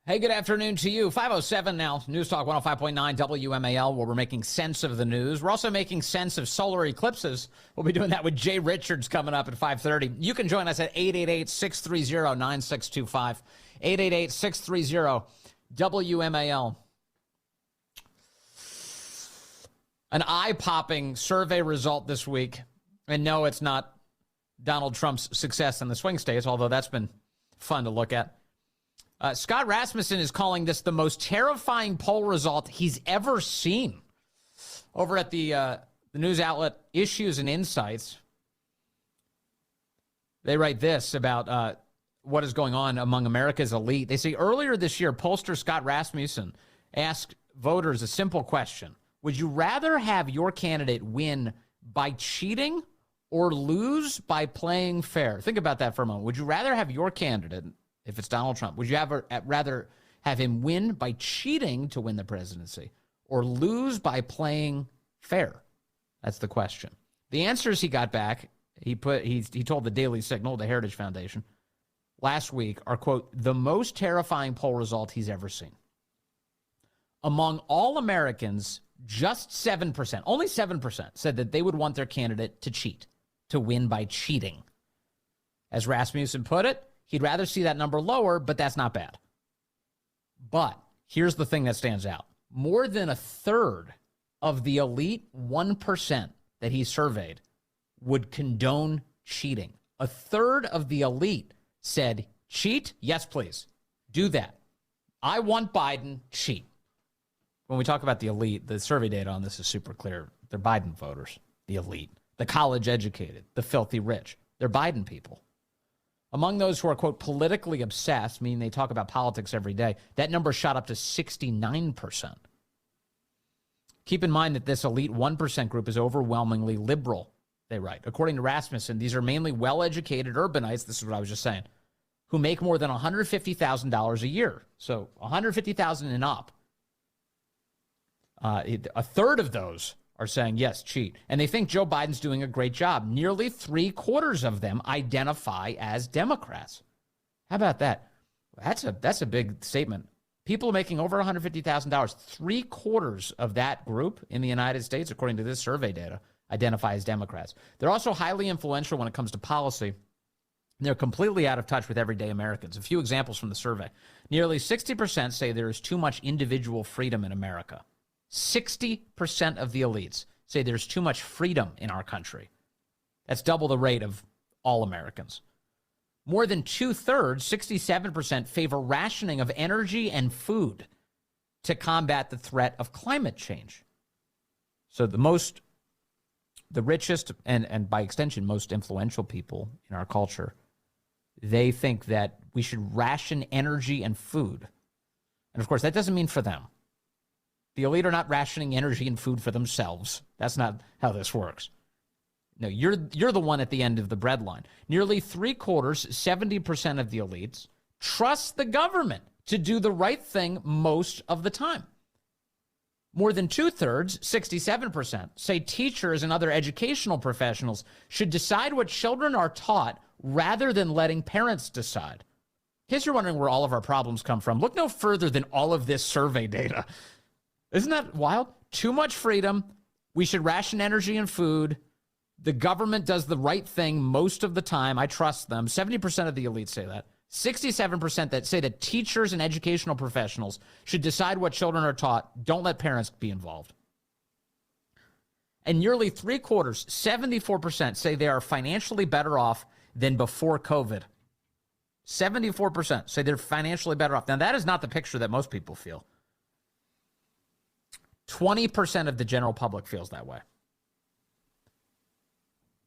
Hey, good afternoon to you. 5:07 now. News Talk 105.9 WMAL, where we're making sense of the news. We're also making sense of solar eclipses. We'll be doing that with Jay Richards coming up at 5:30. You can join us at 888-630-9625. 888-630-WMAL. An eye-popping survey result this week. And no, it's not Donald Trump's success in the swing states, although that's been fun to look at. Scott Rasmussen is calling this the most terrifying poll result he's ever seen. Over at the news outlet Issues and Insights, they write this about what is going on among America's elite. They say earlier this year, pollster Scott Rasmussen asked voters a simple question. Would you rather have your candidate win by cheating or lose by playing fair? Think about that for a moment. Would you rather have your candidate, if it's Donald Trump, would you rather have him win by cheating to win the presidency or lose by playing fair? That's the question. The answers he got back, he told the Daily Signal, the Heritage Foundation, last week are, quote, the most terrifying poll result he's ever seen. Among all Americans, just 7%, only 7% said that they would want their candidate to cheat, to win by cheating. As Rasmussen put it, he'd rather see that number lower, but that's not bad. But here's the thing that stands out. More than a third of the elite 1% that he surveyed would condone cheating. A third of the elite said, cheat? Yes, please. Do that. I want Biden, cheat. When we talk about the elite, the survey data on this is super clear. They're Biden voters, the elite, the college educated, the filthy rich. They're Biden people. Among those who are, quote, politically obsessed, meaning they talk about politics every day, that number shot up to 69%. Keep in mind that this elite 1% group is overwhelmingly liberal, they write. According to Rasmussen, these are mainly well-educated urbanites, this is what I was just saying, who make more than $150,000 a year. So $150,000 and up. A third of those are saying, yes, cheat. And they think Joe Biden's doing a great job. Nearly 3/4 of them identify as Democrats. How about that? That's a big statement. People making over $150,000, 3/4 of that group in the United States, according to this survey data, identify as Democrats. They're also highly influential when it comes to policy. They're completely out of touch with everyday Americans. A few examples from the survey. Nearly 60% say there is too much individual freedom in America. 60% of the elites say there's too much freedom in our country. That's double the rate of all Americans. More than 2/3, 67%, favor rationing of energy and food to combat the threat of climate change. So the richest and by extension most influential people in our culture, they think that we should ration energy and food. And of course, that doesn't mean for them. The elite are not rationing energy and food for themselves. That's not how this works. No, you're the one at the end of the breadline. Nearly 3/4, 70% of the elites trust the government to do the right thing most of the time. More than 2/3, 67%, say teachers and other educational professionals should decide what children are taught rather than letting parents decide. In case you're wondering where all of our problems come from, look no further than all of this survey data. Isn't that wild? Too much freedom. We should ration energy and food. The government does the right thing most of the time. I trust them. 70% of the elites say that. 67% that say that teachers and educational professionals should decide what children are taught. Don't let parents be involved. And nearly 3/4, 74%, say they are financially better off than before COVID. 74% say they're financially better off. Now, that is not the picture that most people feel. 20% of the general public feels that way.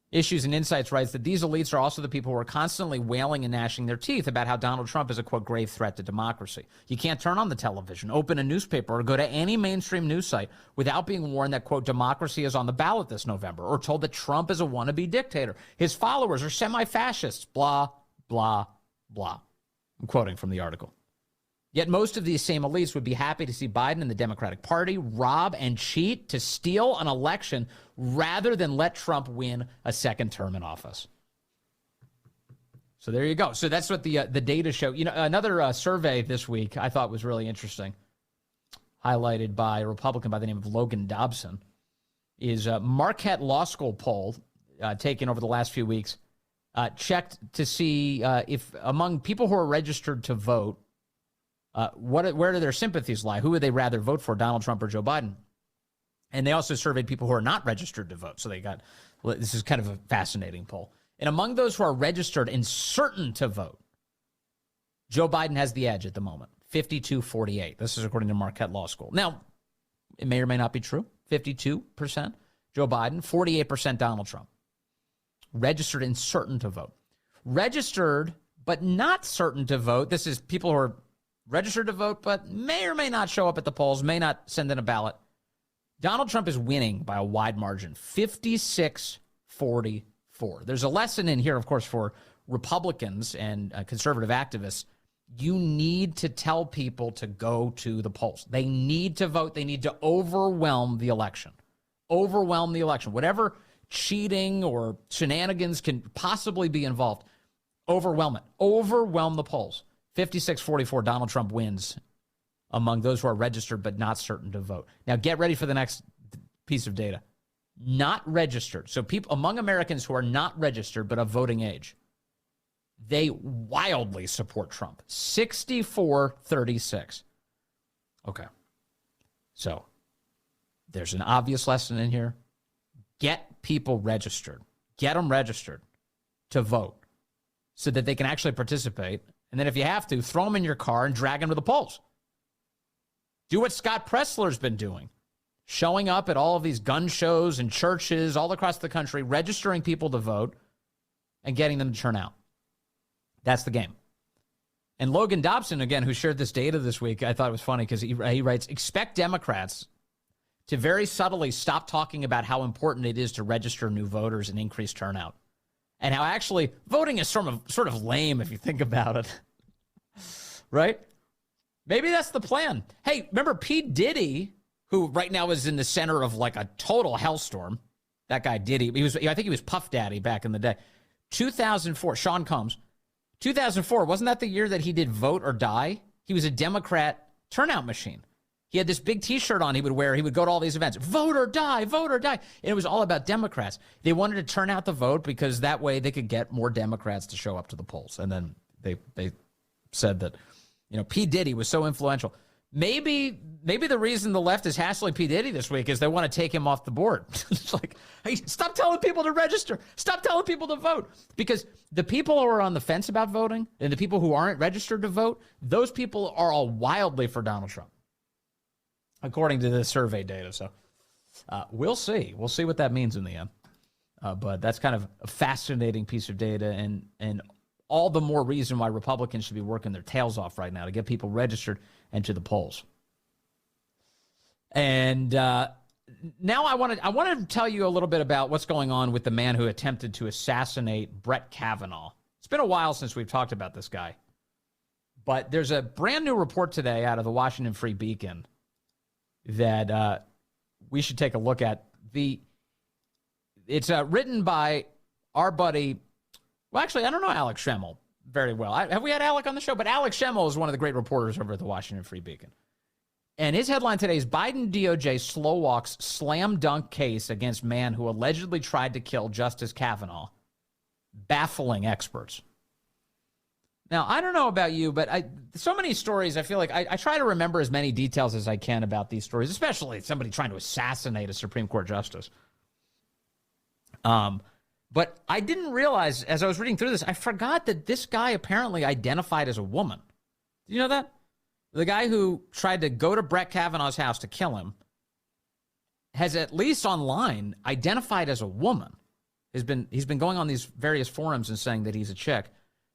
Issues and Insights writes that these elites are also the people who are constantly wailing and gnashing their teeth about how Donald Trump is a, quote, grave threat to democracy. You can't turn on the television, open a newspaper, or go to any mainstream news site without being warned that, quote, democracy is on the ballot this November, or told that Trump is a wannabe dictator. His followers are semi-fascists, blah, blah, blah. I'm quoting from the article. Yet most of these same elites would be happy to see Biden and the Democratic Party rob and cheat to steal an election rather than let Trump win a second term in office. So there you go. So that's what the data show. You know, another survey this week I thought was really interesting, highlighted by a Republican by the name of Logan Dobson, is Marquette Law School poll taken over the last few weeks, checked to see if among people who are registered to vote, where do their sympathies lie? Who would they rather vote for, Donald Trump or Joe Biden? And they also surveyed people who are not registered to vote. So this is kind of a fascinating poll. And among those who are registered and certain to vote, Joe Biden has the edge at the moment, 52-48. This is according to Marquette Law School. Now, it may or may not be true. 52% Joe Biden, 48% Donald Trump. Registered and certain to vote. Registered but not certain to vote. This is people who are registered to vote but may or may not show up at the polls, may not send in a ballot. Donald Trump is winning by a wide margin, 56-44. There's a lesson in here, of course, for Republicans and conservative activists. You need to tell people to go to the polls. They need to vote. They need to overwhelm the election. Overwhelm the election. Whatever cheating or shenanigans can possibly be involved, overwhelm it. Overwhelm the polls. 56-44, Donald Trump wins among those who are registered but not certain to vote. Now, get ready for the next piece of data. Not registered. So people among Americans who are not registered but of voting age, they wildly support Trump. 64-36. Okay. So there's an obvious lesson in here. Get people registered. Get them registered to vote so that they can actually participate. And then if you have to, throw them in your car and drag them to the polls. Do what Scott Pressler's been doing. Showing up at all of these gun shows and churches all across the country, registering people to vote and getting them to turn out. That's the game. And Logan Dobson, again, who shared this data this week, I thought it was funny because he writes, expect Democrats to very subtly stop talking about how important it is to register new voters and increase turnout. And how actually voting is sort of lame if you think about it. Right? Maybe that's the plan. Hey, remember P. Diddy, who right now is in the center of like a total hellstorm. That guy Diddy, I think he was Puff Daddy back in the day. 2004, Sean Combs. 2004, wasn't that the year that he did Vote or Die? He was a Democrat turnout machine. He had this big T-shirt on he would wear. He would go to all these events. Vote or die, vote or die. And it was all about Democrats. They wanted to turn out the vote because that way they could get more Democrats to show up to the polls. And then they said that, P. Diddy was so influential. Maybe the reason the left is hassling P. Diddy this week is they want to take him off the board. It's like, hey, stop telling people to register. Stop telling people to vote. Because the people who are on the fence about voting and the people who aren't registered to vote, those people are all wildly for Donald Trump, according to the survey data. So we'll see. We'll see what that means in the end. But that's kind of a fascinating piece of data and all the more reason why Republicans should be working their tails off right now to get people registered and to the polls. And now I want to tell you a little bit about what's going on with the man who attempted to assassinate Brett Kavanaugh. It's been a while since we've talked about this guy. But there's a brand new report today out of the Washington Free Beacon that we should take a look at. It's written by our buddy, well, actually, I don't know Alex Schemmel very well. Have we had Alec on the show? But Alex Schemmel is one of the great reporters over at the Washington Free Beacon. And his headline today is Biden DOJ slow walks slam dunk case against man who allegedly tried to kill Justice Kavanaugh, baffling experts. Now, I don't know about you, but so many stories, I feel like I try to remember as many details as I can about these stories, especially somebody trying to assassinate a Supreme Court justice. But I didn't realize, as I was reading through this, I forgot that this guy apparently identified as a woman. Did you know that? The guy who tried to go to Brett Kavanaugh's house to kill him has, at least online, identified as a woman. He's been going on these various forums and saying that he's a chick.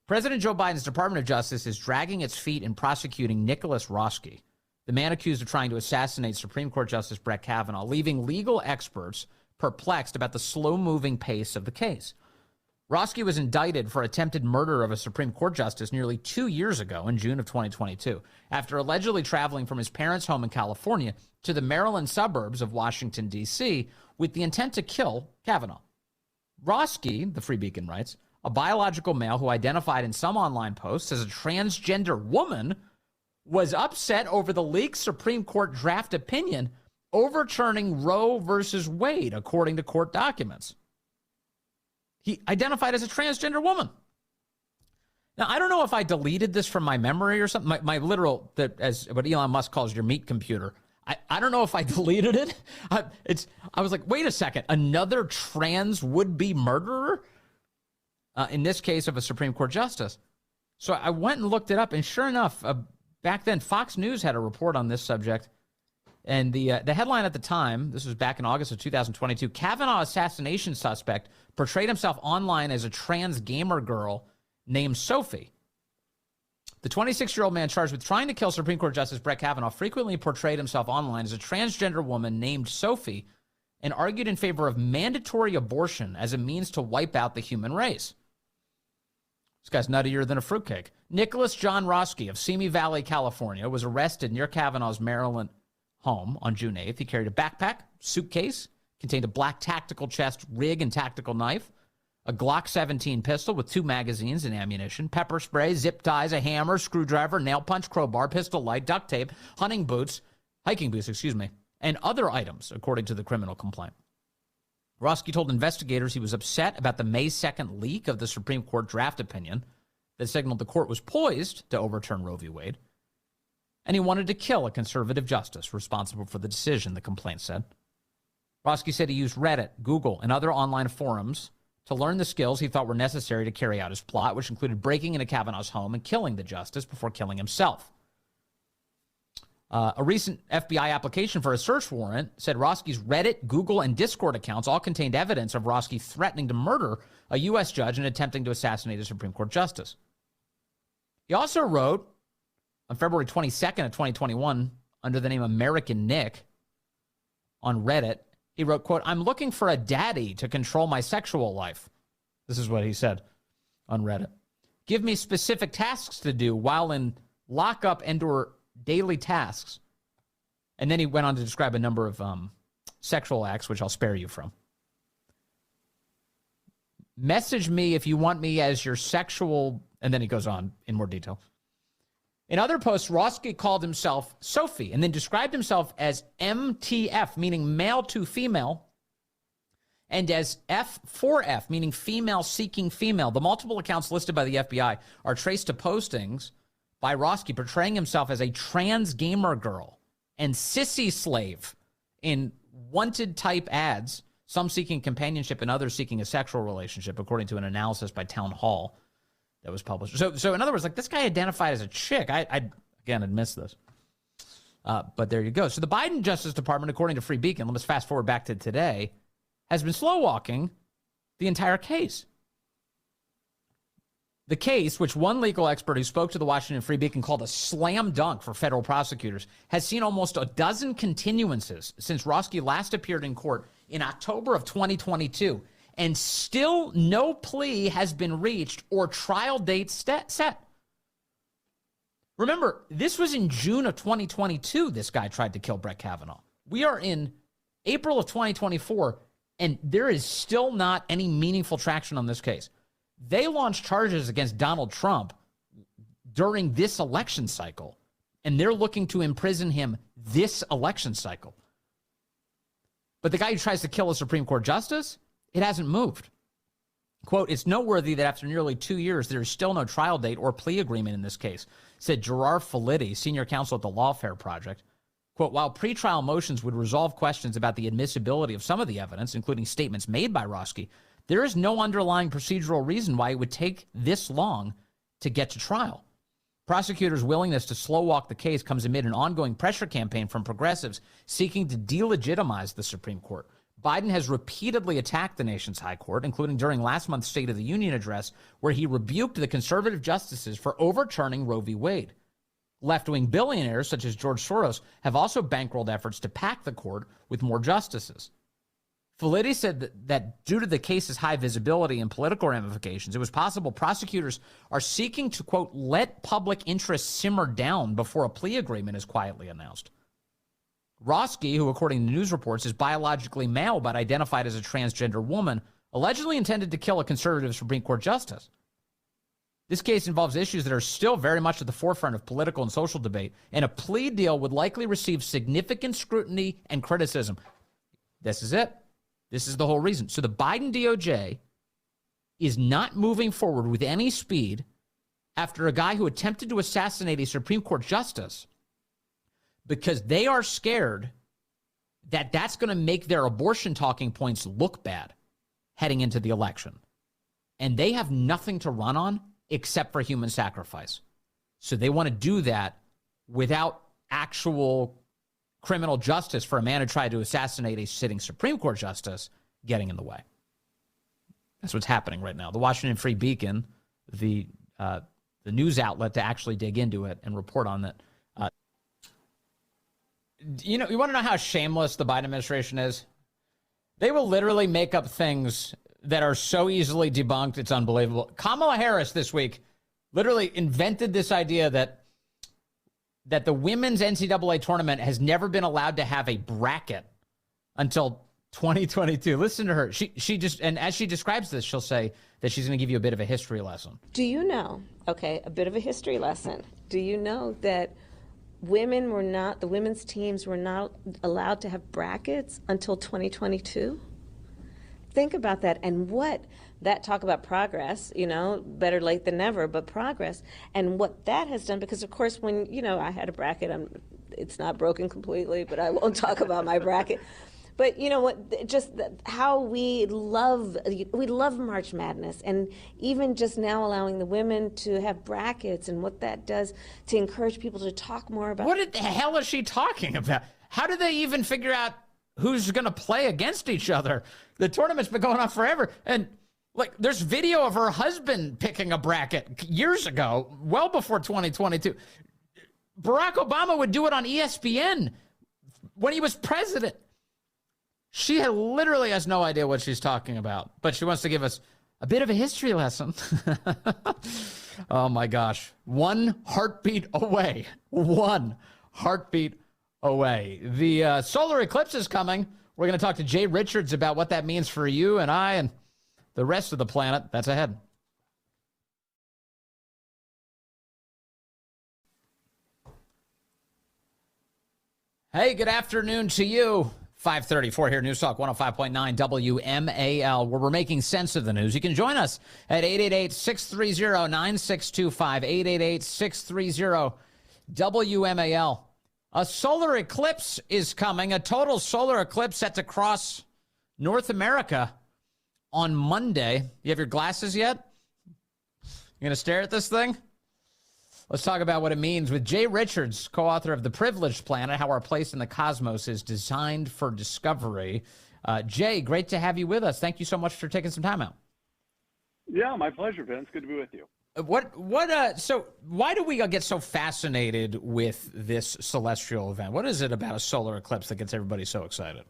President Joe Biden's Department of Justice is dragging its feet in prosecuting Nicholas Roski, the man accused of trying to assassinate Supreme Court Justice Brett Kavanaugh, leaving legal experts perplexed about the slow-moving pace of the case. Roski was indicted for attempted murder of a Supreme Court justice nearly 2 years ago in June of 2022, after allegedly traveling from his parents' home in California to the Maryland suburbs of Washington, D.C., with the intent to kill Kavanaugh. Roski, the Free Beacon writes, a biological male who identified in some online posts as a transgender woman, was upset over the leaked Supreme Court draft opinion overturning Roe versus Wade, according to court documents. He identified as a transgender woman. Now, I don't know if I deleted this from my memory or something. My literal, as what Elon Musk calls your meat computer. I don't know if I deleted it. I was like, wait a second, another trans would-be murderer? In this case of a Supreme Court justice. So I went and looked it up, and sure enough, back then Fox News had a report on this subject. And the headline at the time, this was back in August of 2022, Kavanaugh assassination suspect portrayed himself online as a trans gamer girl named Sophie. The 26-year-old man charged with trying to kill Supreme Court Justice Brett Kavanaugh frequently portrayed himself online as a transgender woman named Sophie and argued in favor of mandatory abortion as a means to wipe out the human race. This guy's nuttier than a fruitcake. Nicholas John Roski of Simi Valley, California, was arrested near Kavanaugh's Maryland home on June 8th. He carried a backpack, suitcase, contained a black tactical chest rig and tactical knife, a Glock 17 pistol with 2 magazines and ammunition, pepper spray, zip ties, a hammer, screwdriver, nail punch, crowbar, pistol light, duct tape, hiking boots, and other items, according to the criminal complaint. Roski told investigators he was upset about the May 2nd leak of the Supreme Court draft opinion that signaled the court was poised to overturn Roe v. Wade, and he wanted to kill a conservative justice responsible for the decision, the complaint said. Roski said he used Reddit, Google, and other online forums to learn the skills he thought were necessary to carry out his plot, which included breaking into Kavanaugh's home and killing the justice before killing himself. A recent FBI application for a search warrant said Roski's Reddit, Google, and Discord accounts all contained evidence of Roski threatening to murder a U.S. judge and attempting to assassinate a Supreme Court justice. He also wrote on February 22nd of 2021 under the name American Nick on Reddit, he wrote, quote, "I'm looking for a daddy to control my sexual life." This is what he said on Reddit. "Give me specific tasks to do while in lockup and or daily tasks." And then he went on to describe a number of sexual acts, which I'll spare you from. "Message me if you want me as your sexual," and then he goes on in more detail. In other posts, Roski called himself Sophie and then described himself as MTF, meaning male to female, and as F4F, meaning female seeking female. The multiple accounts listed by the FBI are traced to postings by Roski portraying himself as a trans gamer girl and sissy slave in wanted type ads, some seeking companionship and others seeking a sexual relationship, according to an analysis by Town Hall that was published. So in other words, like, this guy identified as a chick. I again, had missed this. But there you go. So the Biden Justice Department, according to Free Beacon, let's fast forward back to today, has been slow walking the entire case. The case, which one legal expert who spoke to the Washington Free Beacon called a slam dunk for federal prosecutors, has seen almost a dozen continuances since Roski last appeared in court in October of 2022. And still no plea has been reached or trial date set. Remember, this was in June of 2022 this guy tried to kill Brett Kavanaugh. We are in April of 2024, and there is still not any meaningful traction on this case. They launched charges against Donald Trump during this election cycle, and they're looking to imprison him this election cycle. But the guy who tries to kill a Supreme Court justice, it hasn't moved. Quote, "It's noteworthy that after nearly 2 years, there is still no trial date or plea agreement in this case," said Gerard Felitti, senior counsel at the Lawfare Project. Quote, "While pretrial motions would resolve questions about the admissibility of some of the evidence, including statements made by Roski, there is no underlying procedural reason why it would take this long to get to trial. Prosecutors' willingness to slow walk the case comes amid an ongoing pressure campaign from progressives seeking to delegitimize the Supreme Court. Biden has repeatedly attacked the nation's high court, including during last month's State of the Union address, where he rebuked the conservative justices for overturning Roe v. Wade. Left-wing billionaires such as George Soros have also bankrolled efforts to pack the court with more justices. Felitti said that due to the case's high visibility and political ramifications, it was possible prosecutors are seeking to, quote, "let public interest simmer down before a plea agreement is quietly announced." Roski, who according to news reports is biologically male but identified as a transgender woman, allegedly intended to kill a conservative Supreme Court justice. This case involves issues that are still very much at the forefront of political and social debate, and a plea deal would likely receive significant scrutiny and criticism. This is it. This is the whole reason. So the Biden DOJ is not moving forward with any speed after a guy who attempted to assassinate a Supreme Court justice because they are scared that that's going to make their abortion talking points look bad heading into the election. And they have nothing to run on except for human sacrifice. So they want to do that without actual criminal justice for a man who tried to assassinate a sitting Supreme Court justice getting in the way. That's what's happening right now. The Washington Free Beacon, the news outlet to actually dig into it and report on it. You want to know how shameless the Biden administration is? They will literally make up things that are so easily debunked, it's unbelievable. Kamala Harris this week literally invented this idea that the women's NCAA tournament has never been allowed to have a bracket until 2022. Listen to her. She just, and as she describes this, she'll say that she's going to give you a bit of a history lesson. Do you know, a bit of a history lesson. Do you know that the women's teams were not allowed to have brackets until 2022? Think about that, and talk about progress, better late than never, but progress, and what that has done, because of course when, I had a bracket, it's not broken completely, but I won't talk about my bracket. But you know what, just how we love March Madness, and even just now allowing the women to have brackets and what that does to encourage people to talk more about. What the hell is she talking about? How do they even figure out who's going to play against each other? The tournament's been going on forever. And there's video of her husband picking a bracket years ago, well before 2022. Barack Obama would do it on ESPN when he was president. She literally has no idea what she's talking about, but she wants to give us a bit of a history lesson. Oh my gosh. One heartbeat away. One heartbeat away. The solar eclipse is coming. We're going to talk to Jay Richards about what that means for you and I and the rest of the planet. That's ahead. Hey, good afternoon to you. 534 here, News Talk 105.9 WMAL, where we're making sense of the news. You can join us at 888-630-9625, 888-630-WMAL. A solar eclipse is coming, a total solar eclipse set to cross North America on Monday. You have your glasses yet? You going to stare at this thing? Let's talk about what it means with Jay Richards, co-author of The Privileged Planet, How Our Place in the Cosmos is Designed for Discovery. Jay, great to have you with us. Thank you so much for taking some time out. Yeah, my pleasure, Vince. Good to be with you. So why do we get so fascinated with this celestial event? What is it about a solar eclipse that gets everybody so excited?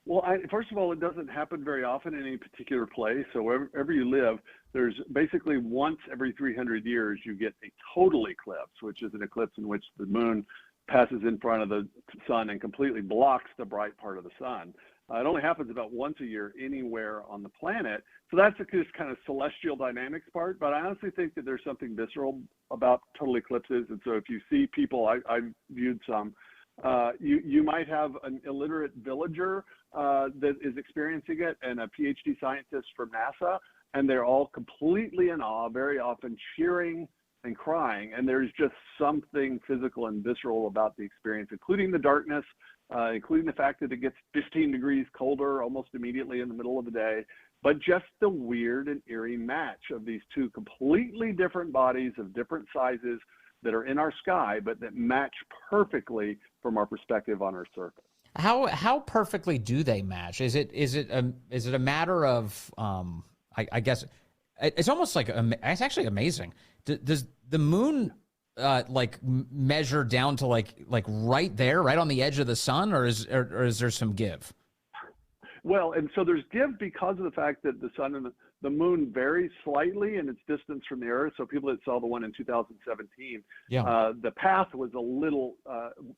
Well, first of all, it doesn't happen very often in any particular place. So wherever you live, there's basically once every 300 years you get a total eclipse, which is an eclipse in which the moon passes in front of the sun and completely blocks the bright part of the sun. It only happens about once a year anywhere on the planet. So that's the just kind of celestial dynamics part. But I honestly think that there's something visceral about total eclipses. And so if you see people, I've viewed some, you might have an illiterate villager that is experiencing it and a PhD scientist from NASA, and they're all completely in awe, very often cheering and crying. And there's just something physical and visceral about the experience, including the darkness, including the fact that it gets 15 degrees colder almost immediately in the middle of the day, but just the weird and eerie match of these two completely different bodies of different sizes that are in our sky, but that match perfectly from our perspective on our surface. How perfectly do they match? Is it a matter of I guess it's almost like it's actually amazing. Does the moon measure down to like right there, right on the edge of the sun, or is there some give? Well, and so there's give because of the fact that the sun and the moon varies slightly in its distance from the Earth. So people that saw the one in 2017, the path was a little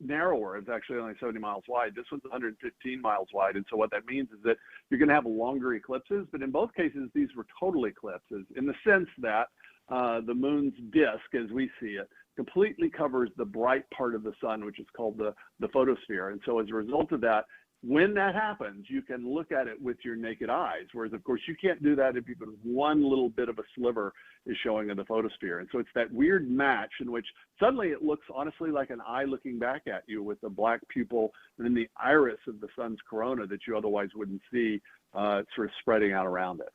narrower. It's actually only 70 miles wide. This one's 115 miles wide. And so what that means is that you're going to have longer eclipses. But in both cases, these were total eclipses in the sense that the moon's disk, as we see it, completely covers the bright part of the sun, which is called the photosphere. And so as a result of that, when that happens, you can look at it with your naked eyes, whereas, of course, you can't do that if even one little bit of a sliver is showing in the photosphere. And so it's that weird match in which suddenly it looks honestly like an eye looking back at you with the black pupil and then the iris of the sun's corona that you otherwise wouldn't see sort of spreading out around it.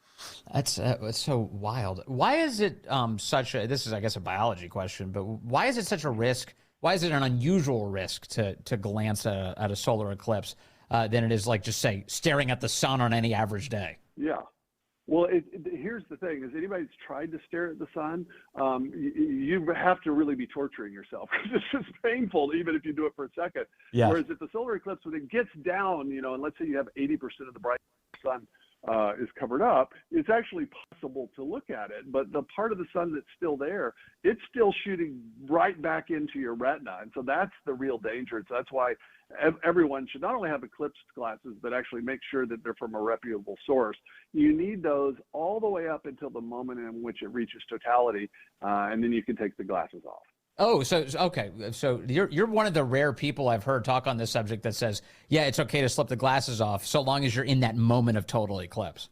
That's so wild. Why is it such a, this is, I guess, a biology question, but why is it such a risk? Why is it an unusual risk to glance at a solar eclipse than it is like, just say, staring at the sun on any average day? Yeah. Well, here's the thing: is anybody that's tried to stare at the sun, you have to really be torturing yourself because it's just painful, even if you do it for a second. Yeah. Whereas if the solar eclipse, when it gets down, and let's say you have 80% of the bright sun is covered up, it's actually possible to look at it. But the part of the sun that's still there, it's still shooting right back into your retina. And so that's the real danger. So that's why everyone should not only have eclipse glasses, but actually make sure that they're from a reputable source. You need those all the way up until the moment in which it reaches totality, and then you can take the glasses off. Oh, so okay. So you're one of the rare people I've heard talk on this subject that says, yeah, it's okay to slip the glasses off so long as you're in that moment of total eclipse.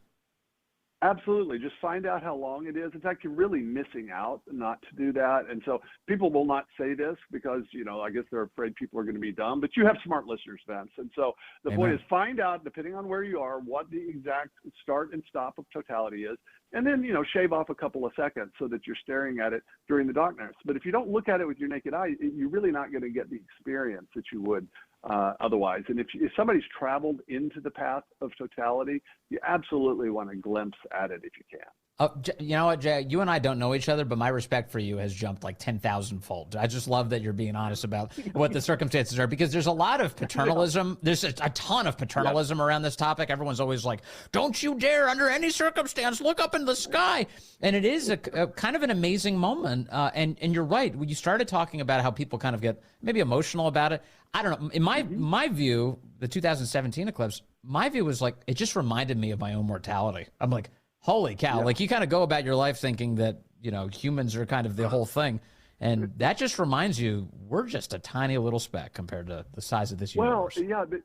Absolutely. Just find out how long it is. In fact, you're really missing out not to do that. And so people will not say this because, I guess they're afraid people are going to be dumb, but you have smart listeners, Vince. And so the point is find out, depending on where you are, what the exact start and stop of totality is. And then, shave off a couple of seconds so that you're staring at it during the darkness. But if you don't look at it with your naked eye, you're really not going to get the experience that you would otherwise. And if somebody's traveled into the path of totality, you absolutely want a glimpse at it if you can. You know what, Jay? You and I don't know each other, but my respect for you has jumped like 10,000 fold. I just love that you're being honest about what the circumstances are, because there's a lot of paternalism. There's a ton of paternalism around this topic. Everyone's always like, don't you dare under any circumstance look up in the sky. And it is a kind of an amazing moment. And you're right. When you started talking about how people kind of get maybe emotional about it, I don't know. In my view, the 2017 eclipse, my view was like, it just reminded me of my own mortality. I'm like, holy cow. Like, you kind of go about your life thinking that, humans are kind of the whole thing. And that just reminds you, we're just a tiny little speck compared to the size of this universe. Well, yeah, but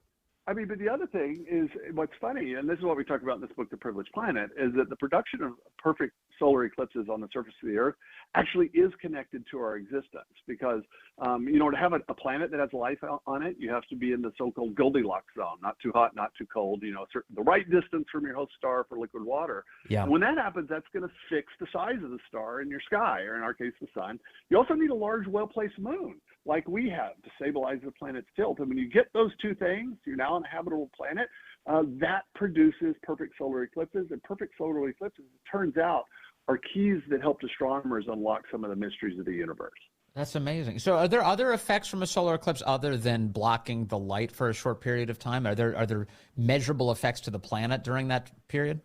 the other thing is what's funny, and this is what we talk about in this book, The Privileged Planet, is that the production of perfect solar eclipses on the surface of the Earth actually is connected to our existence because, to have a planet that has life on it, you have to be in the so-called Goldilocks zone, not too hot, not too cold, the right distance from your host star for liquid water. Yeah. And when that happens, that's going to fix the size of the star in your sky, or in our case, the sun. You also need a large, well-placed moon like we have to stabilize the planet's tilt. And when you get those two things, you're now on a habitable planet. That produces perfect solar eclipses, and perfect solar eclipses, it turns out, are keys that helped astronomers unlock some of the mysteries of the universe. That's amazing. So are there other effects from a solar eclipse other than blocking the light for a short period of time? Are there measurable effects to the planet during that period?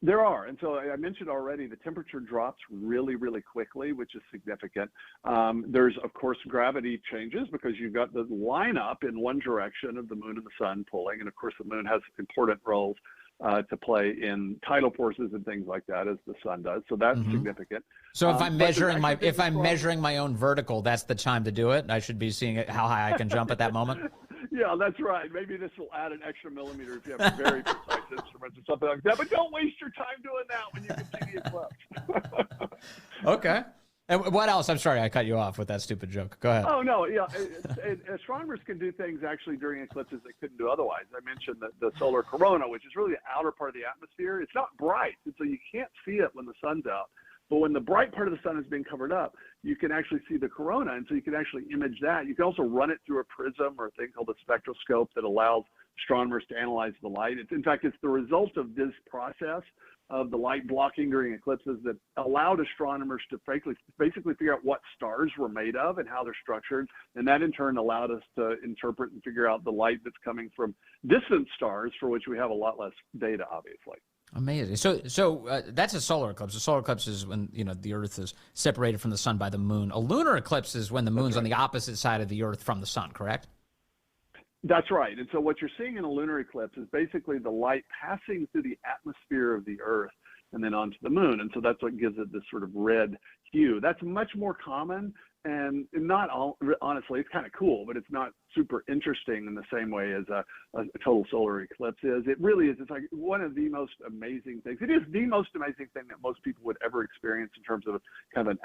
There are. And so I mentioned already the temperature drops really, really quickly, which is significant. There's, of course, gravity changes because you've got the lineup in one direction of the moon and the sun pulling. And, of course, the moon has important roles to play in tidal forces and things like that, as the sun does. So that's significant. So if I'm measuring my own vertical, that's the time to do it. I should be seeing how high I can jump at that moment. Yeah, that's right. Maybe this will add an extra millimeter if you have very precise instruments or something like that. But don't waste your time doing that when you can see the eclipse. Okay. And what else? I'm sorry, I cut you off with that stupid joke. Go ahead. Oh, no, yeah. Astronomers can do things actually during eclipses they couldn't do otherwise. I mentioned the solar corona, which is really the outer part of the atmosphere. It's not bright, and so you can't see it when the sun's out. But when the bright part of the sun is being covered up, you can actually see the corona, and so you can actually image that. You can also run it through a prism or a thing called a spectroscope that allows astronomers to analyze the light. In fact, it's the result of this process of the light blocking during eclipses that allowed astronomers to basically figure out what stars were made of and how they're structured. And that in turn allowed us to interpret and figure out the light that's coming from distant stars, for which we have a lot less data, obviously. Amazing. So that's a solar eclipse. A solar eclipse is when, the Earth is separated from the sun by the moon. A lunar eclipse is when the moon's on the opposite side of the Earth from the sun, correct? That's right. And so what you're seeing in a lunar eclipse is basically the light passing through the atmosphere of the Earth and then onto the moon. And so that's what gives it this sort of red hue. That's much more common, and not all, honestly, it's kind of cool, but it's not super interesting in the same way as a total solar eclipse is. It really is. It's like one of the most amazing things. It is the most amazing thing that most people would ever experience in terms of kind of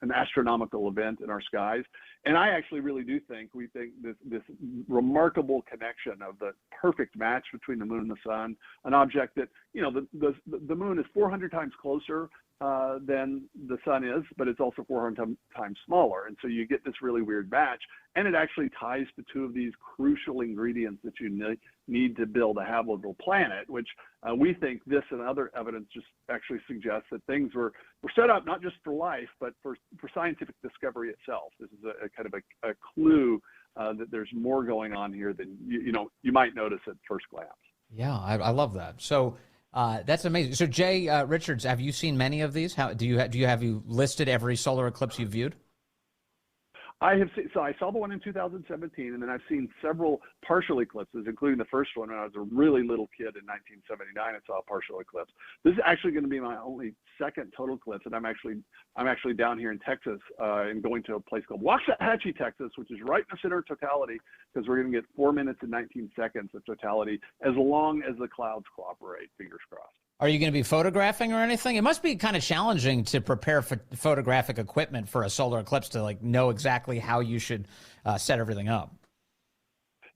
an astronomical event in our skies. And I actually really do think this remarkable connection of the perfect match between the moon and the sun, an object that, the moon is 400 times closer than the sun is, but it's also 400 times smaller. And so you get this really weird match, and it actually ties to two of these crucial ingredients that you need to build a habitable planet, which we think this and other evidence just actually suggests that things were set up not just for life, but for scientific discovery itself. This is a kind of a clue that there's more going on here than you might notice at first glance. Yeah, I love that. So that's amazing. So Jay Richards, have you seen many of these? How do you have you listed every solar eclipse you've viewed? I have seen, so I saw the one in 2017, and then I've seen several partial eclipses, including the first one when I was a really little kid in 1979. I saw a partial eclipse. This is actually going to be my only second total eclipse, and I'm actually down here in Texas and going to a place called Waxahachie, Texas, which is right in the center of totality, because we're going to get 4 minutes and 19 seconds of totality as long as the clouds cooperate. Fingers crossed. Are you going to be photographing or anything? It must be kind of challenging to prepare for photographic equipment for a solar eclipse to know exactly how you should set everything up.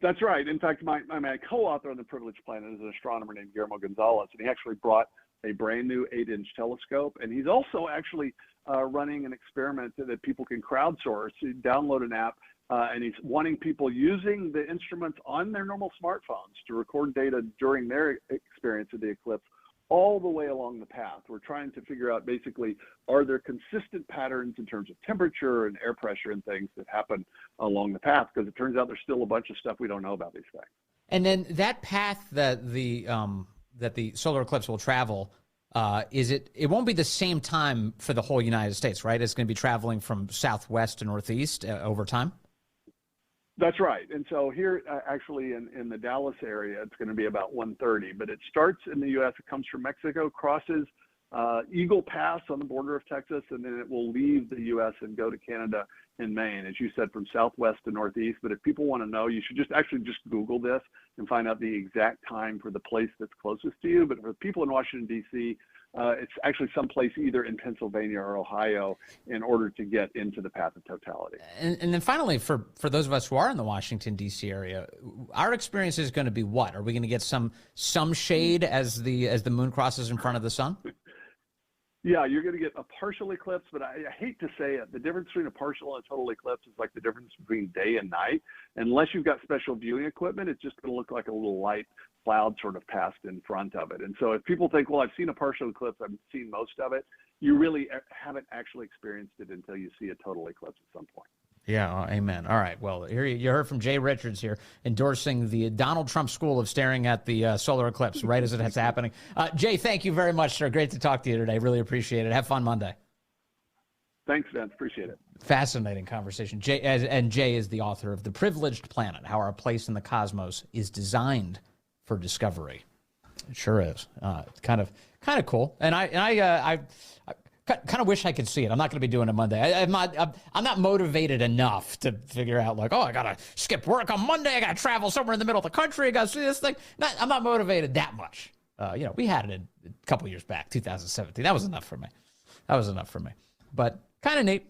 That's right. In fact, my co-author on The Privileged Planet is an astronomer named Guillermo Gonzalez, and he actually brought a brand new 8-inch telescope. And he's also actually running an experiment that people can crowdsource. You download an app, and he's wanting people using the instruments on their normal smartphones to record data during their experience of the eclipse all the way along the path. We're trying to figure out basically, are there consistent patterns in terms of temperature and air pressure and things that happen along the path? Because it turns out there's still a bunch of stuff we don't know about these things. And then that path that the solar eclipse will travel, it won't be the same time for the whole United States, right? It's going to be traveling from southwest to northeast over time? That's right. And so here, actually, in the Dallas area, it's going to be about 1:30. But it starts in the U.S. It comes from Mexico, crosses Eagle Pass on the border of Texas, and then it will leave the U.S. and go to Canada and Maine, as you said, from southwest to northeast. But if people want to know, you should just Google this and find out the exact time for the place that's closest to you. But for people in Washington, D.C., it's actually someplace either in Pennsylvania or Ohio in order to get into the path of totality. And then finally, for those of us who are in the Washington, D.C. area, our experience is going to be what? Are we going to get some shade as the moon crosses in front of the sun? Yeah, you're going to get a partial eclipse, but I hate to say it. The difference between a partial and a total eclipse is like the difference between day and night. Unless you've got special viewing equipment, it's just going to look like a little light cloud sort of passed in front of it. And so if people think, well, I've seen a partial eclipse, I've seen most of it, you really haven't actually experienced it until you see a total eclipse at some point. Yeah, amen. All right. Well, here you heard from Jay Richards here endorsing the Donald Trump school of staring at the solar eclipse right as it's happening. Jay, thank you very much, sir. Great to talk to you today. Really appreciate it. Have fun Monday. Thanks, Vince. Appreciate it. Fascinating conversation. Jay is the author of The Privileged Planet, How Our Place in the Cosmos is Designed for Discovery. It sure is. Kind of cool. And I kind of wish I could see it. I'm not going to be doing it Monday. I'm not motivated enough to figure out I got to skip work on Monday. I got to travel somewhere in the middle of the country. I got to see this thing. I'm not motivated that much. We had it a couple years back, 2017. That was enough for me. But kind of neat.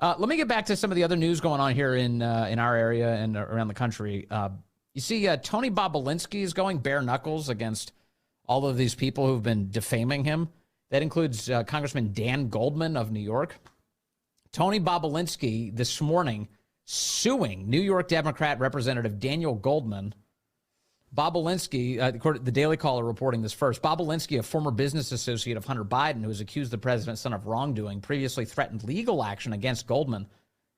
Let me get back to some of the other news going on here in our area and around the country. You see, Tony Bobulinski is going bare knuckles against all of these people who've been defaming him. That includes Congressman Dan Goldman of New York. Tony Bobulinski this morning suing New York Democrat Representative Daniel Goldman. Bobulinski, the Daily Caller reporting this first. Bobulinski, a former business associate of Hunter Biden who has accused the president's son of wrongdoing, previously threatened legal action against Goldman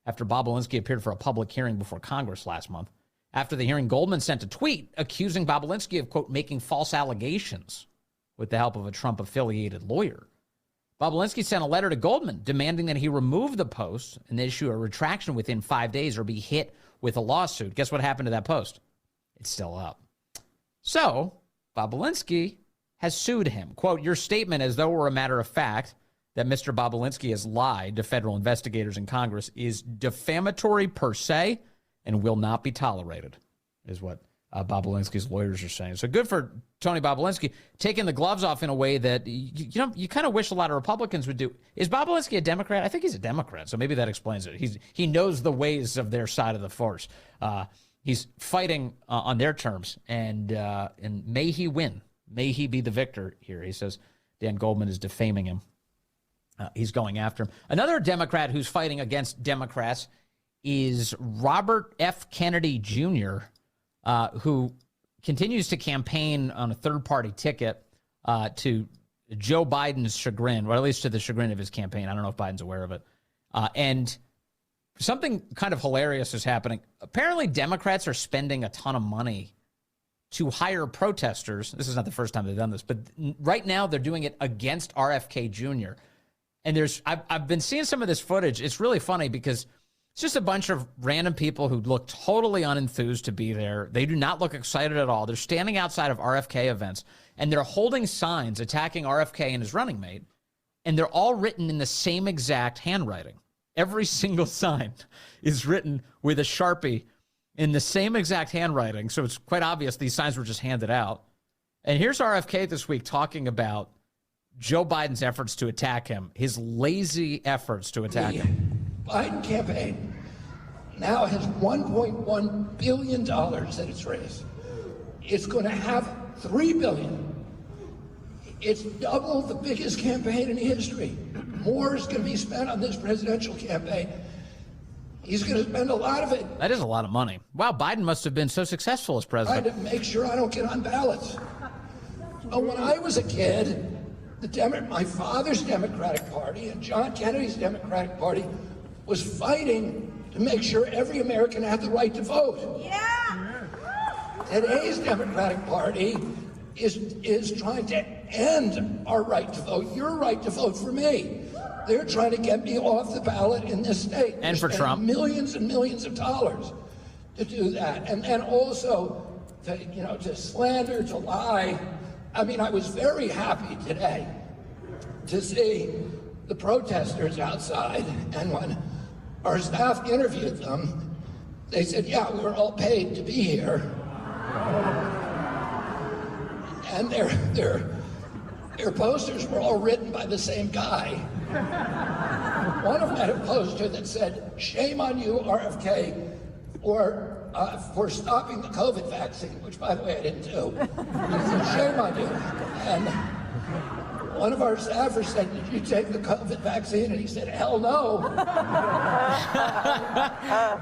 after Bobulinski appeared for a public hearing before Congress last month. After the hearing, Goldman sent a tweet accusing Bobulinski of, quote, making false allegations with the help of a Trump-affiliated lawyer. Bobulinski sent a letter to Goldman demanding that he remove the post and issue a retraction within 5 days or be hit with a lawsuit. Guess what happened to that post? It's still up. So Bobulinski has sued him. Quote, your statement as though it were a matter of fact that Mr. Bobulinski has lied to federal investigators in Congress is defamatory per se and will not be tolerated, is what Bobulinski's lawyers are saying. So good for Tony Bobulinski taking the gloves off in a way that, you kind of wish a lot of Republicans would do. Is Bobulinski a Democrat? I think he's a Democrat, so maybe that explains it. He knows the ways of their side of the force. He's fighting on their terms, and may he win. May he be the victor here. He says Dan Goldman is defaming him. He's going after him. Another Democrat who's fighting against Democrats is Robert F. Kennedy Jr., who continues to campaign on a third-party ticket to Joe Biden's chagrin, or at least to the chagrin of his campaign. I don't know if Biden's aware of it. And something kind of hilarious is happening. Apparently, Democrats are spending a ton of money to hire protesters. This is not the first time they've done this, but right now they're doing it against RFK Jr. And I've been seeing some of this footage. It's really funny because it's just a bunch of random people who look totally unenthused to be there. They do not look excited at all. They're standing outside of RFK events, and they're holding signs attacking RFK and his running mate, and they're all written in the same exact handwriting. Every single sign is written with a Sharpie in the same exact handwriting, so it's quite obvious these signs were just handed out. And here's RFK this week talking about Joe Biden's efforts to attack him, his lazy efforts to attack him. Biden campaign now has $1.1 billion that it's raised. It's going to have $3 billion. It's double the biggest campaign in history. More is going to be spent on this presidential campaign. He's going to spend a lot of it. That is a lot of money. Wow, Biden must have been so successful as president. Trying to make sure I don't get on ballots. When I was a kid, my father's Democratic Party and John Kennedy's Democratic Party was fighting to make sure every American had the right to vote. Yeah. Today's Democratic Party is trying to end our right to vote, your right to vote for me. They're trying to get me off the ballot in this state. And for Trump. Millions and millions of dollars to do that. And also to slander, to lie. I mean, I was very happy today to see the protesters outside, and when our staff interviewed them, they said, yeah, we were all paid to be here. And their posters were all written by the same guy. One of them had a poster that said, shame on you, RFK, for stopping the COVID vaccine, which, by the way, I didn't do. He said, shame on you. And one of our staffers said, did you take the COVID vaccine? And he said, hell no.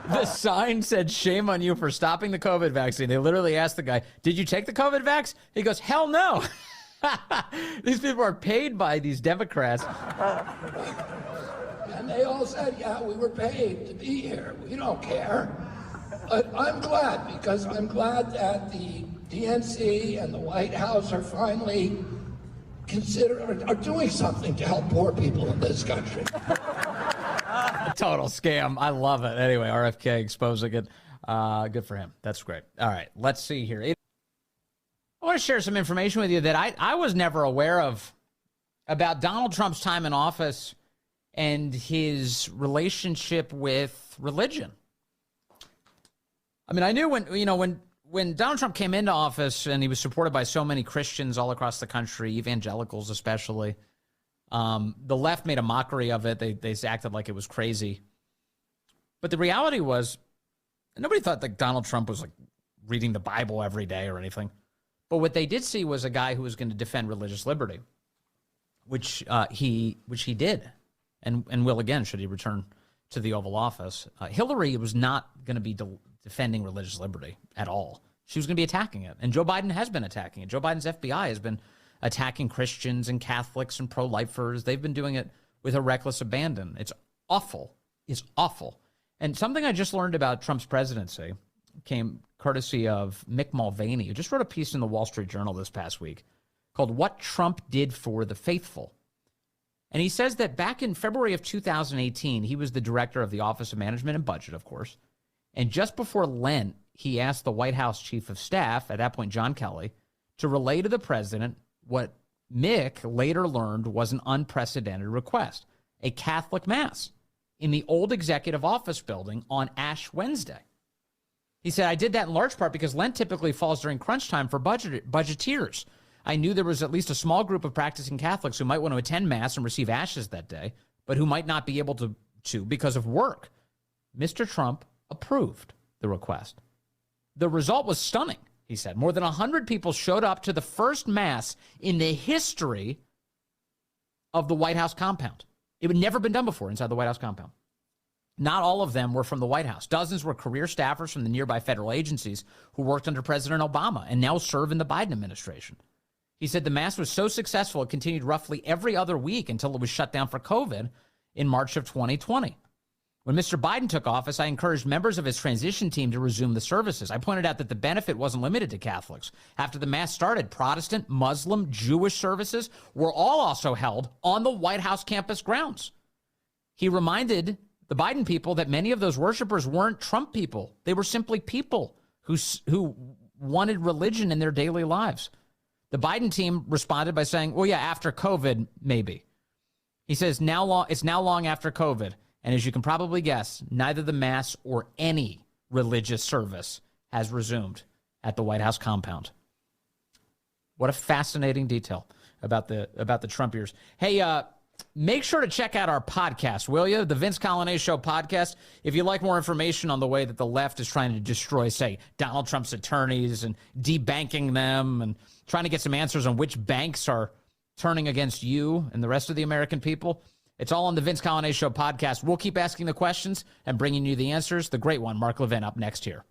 The sign said, shame on you for stopping the COVID vaccine. They literally asked the guy, did you take the COVID vax? He goes, hell no. These people are paid by these Democrats. And they all said, yeah, we were paid to be here. We don't care. But I'm glad, because I'm glad that the DNC and the White House are finally are doing something to help poor people in this country. A total scam. I love it. Anyway, RFK exposing it. Good for him. That's great. All right, let's see here. I want to share some information with you that I was never aware of about Donald Trump's time in office and his relationship with religion. I mean, I knew when Donald Trump came into office and he was supported by so many Christians all across the country, evangelicals especially, the left made a mockery of it. They acted like it was crazy. But the reality was, nobody thought that Donald Trump was like reading the Bible every day or anything. But what they did see was a guy who was going to defend religious liberty, which he did, and will again should he return to the Oval Office. Hillary was not going to be defending religious liberty at all. She was going to be attacking it, and Joe Biden has been attacking it. Joe Biden's FBI has been attacking Christians and Catholics and pro-lifers. They've been doing it with a reckless abandon. It's awful. It's awful. And something I just learned about Trump's presidency, came courtesy of Mick Mulvaney, who just wrote a piece in the Wall Street Journal this past week called What Trump Did for the Faithful. And he says that back in February of 2018, he was the director of the Office of Management and Budget, of course. And just before Lent, he asked the White House Chief of Staff, at that point John Kelly, to relay to the president what Mick later learned was an unprecedented request, a Catholic Mass in the old executive office building on Ash Wednesday. He said, I did that in large part because Lent typically falls during crunch time for budgeteers. I knew there was at least a small group of practicing Catholics who might want to attend Mass and receive ashes that day, but who might not be able to because of work. Mr. Trump approved the request. The result was stunning, he said. More than 100 people showed up to the first Mass in the history of the White House compound. It had never been done before inside the White House compound. Not all of them were from the White House. Dozens were career staffers from the nearby federal agencies who worked under President Obama and now serve in the Biden administration. He said the Mass was so successful it continued roughly every other week until it was shut down for COVID in March of 2020. When Mr. Biden took office, I encouraged members of his transition team to resume the services. I pointed out that the benefit wasn't limited to Catholics. After the Mass started, Protestant, Muslim, Jewish services were all also held on the White House campus grounds. He reminded the Biden people that many of those worshipers weren't Trump people. They were simply people who wanted religion in their daily lives. The Biden team responded by saying, well, yeah, after COVID, maybe. He says, it's now long after COVID. And as you can probably guess, neither the Mass or any religious service has resumed at the White House compound. What a fascinating detail about the Trump years. Hey, make sure to check out our podcast, will you? The Vince Coglianese Show podcast. If you like more information on the way that the left is trying to destroy, say, Donald Trump's attorneys and debanking them and trying to get some answers on which banks are turning against you and the rest of the American people, it's all on the Vince Coglianese Show podcast. We'll keep asking the questions and bringing you the answers. The great one, Mark Levin, up next here.